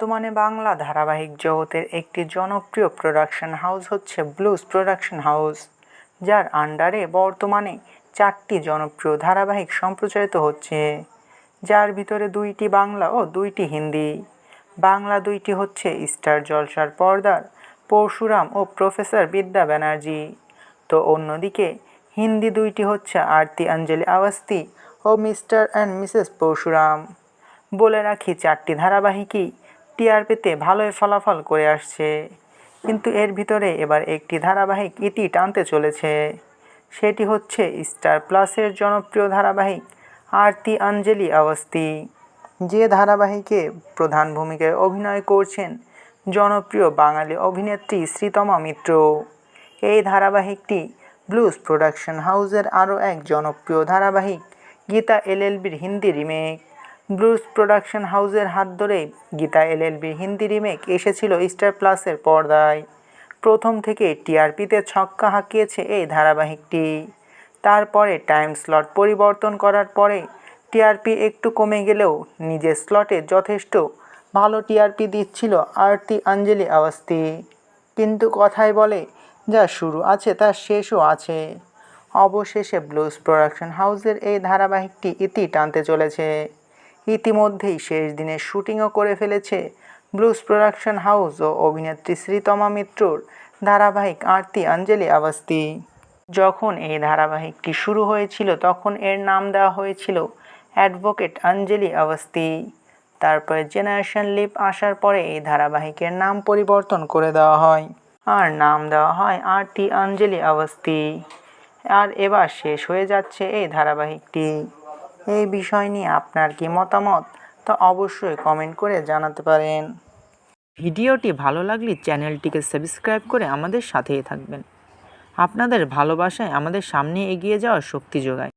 বর্তমানে বাংলা ধারাবাহিক জগতের একটি জনপ্রিয় প্রোডাকশন হাউস হচ্ছে ব্লুজ প্রোডাকশন হাউস, যার আন্ডারে বর্তমানে 4টি জনপ্রিয় ধারাবাহিক সম্প্রচারিত হচ্ছে, যার ভিতরে 2টি বাংলা ও 2টি হিন্দি। বাংলা 2টি হচ্ছে স্টার জলসার পর্দার পরশুরাম ও প্রফেসর বিদ্যা ব্যানার্জি, তো অন্যদিকে হিন্দি 2টি হচ্ছে আরতি অঞ্জলি আওয়াস্তি ও মিস্টার অ্যান্ড মিসেস পরশুরাম। বলে রাখি 4টি ধারাবাহিকই টিআরপিতে ভালোই ফলাফল করে আসছে, কিন্তু এর ভিতরে এবার একটি ধারাবাহিক ইতি টানতে চলেছে। সেটি হচ্ছে স্টার প্লাসের জনপ্রিয় ধারাবাহিক আরতি অঞ্জলি আওয়াস্তি, যে ধারাবাহিকে প্রধান ভূমিকায় অভিনয় করছেন জনপ্রিয় বাঙালি অভিনেত্রী শ্রীতমা মিত্র। এই ধারাবাহিকটি ব্লুজ প্রোডাকশন হাউসের আরও এক জনপ্রিয় ধারাবাহিক গীতা এলএলবির হিন্দি রিমেক। ব্লুজ প্রোডাকশন হাউসের হাত ধরেই গীতা এলএলবির হিন্দি রিমেক এসেছিল স্টার প্লাসের পর্দায়। প্রথম থেকে টিআরপিতে ছক্কা হাঁকিয়েছে এই ধারাবাহিকটি। তারপরে টাইম স্লট পরিবর্তন করার পরে টিআরপি একটু কমে গেলেও নিজের স্লটে যথেষ্ট ভালো টিআরপি দিচ্ছিল আরতি অঞ্জলি আওয়াস্তি। কিন্তু কথায় বলে, যা শুরু আছে তার শেষও আছে। অবশেষে ব্লুজ প্রোডাকশন হাউসের এই ধারাবাহিকটি ইতি টানতে চলেছে। ইতিমধ্যেই শেষ দিনের শুটিংও করে ফেলেছে ব্লুজ প্রোডাকশন হাউস ও অভিনেত্রী শ্রীতমা মিত্রর ধারাবাহিক আরতি অঞ্জলি আওয়াস্তি। যখন এই ধারাবাহিকটি শুরু হয়েছিল তখন এর নাম দেওয়া হয়েছিল অ্যাডভোকেট অঞ্জলি আওয়াস্তি। তারপরে জেনারেশন লিপ আসার পরে এই ধারাবাহিকের নাম পরিবর্তন করে দেওয়া হয় আর নাম দেওয়া হয় আরতি অঞ্জলি আওয়াস্তি। আর এবার শেষ হয়ে যাচ্ছে এই ধারাবাহিকটি। এই বিষয় নিয়ে আপনার কি মতামত, তা অবশ্যই কমেন্ট করে জানাতে পারেন। ভিডিওটি ভালো লাগলে চ্যানেলটিকে সাবস্ক্রাইব করে আমাদের সাথেই থাকবেন। আপনাদের ভালোবাসায় আমাদের সামনে এগিয়ে যাওয়ার শক্তি যোগায়।